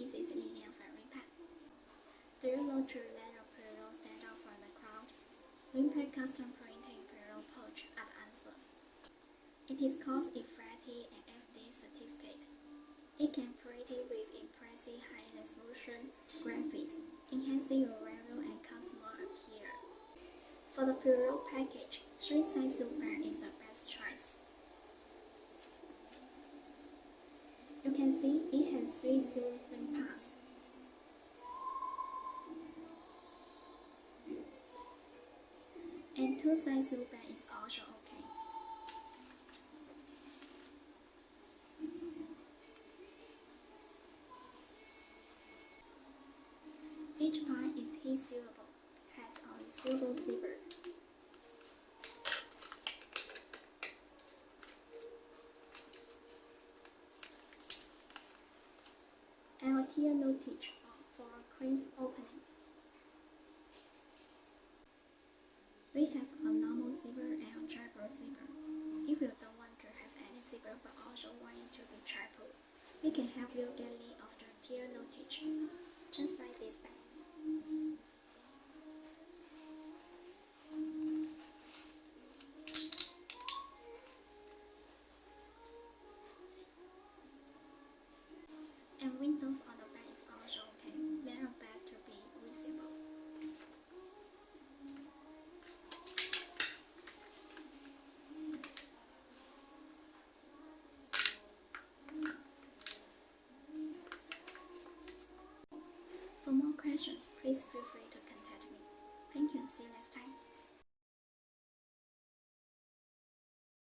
pieces in a Winpack. Do you know true leather Pirro stand out from the crowd? Winpack custom printing Pirro pouch are the answer. It is cost effective and FDA certificate. It can print with impressive high-resolution graphics, enhancing your value and customer appeal. For the Pirro package, 3-size zipper is the best choice. You can see it has 3 zip parts. And 2-size zipper is also okay. Each part is heat sealable, has a resealable zipper. And a tear notch for a quick opening. We have a normal zipper and a triple zipper. If you don't want to have any zipper but also want it to be triple, we can help you get rid of the tear notch, just like this bag. And windows on the back is also okay. They are bad to be visible. For more questions, please feel free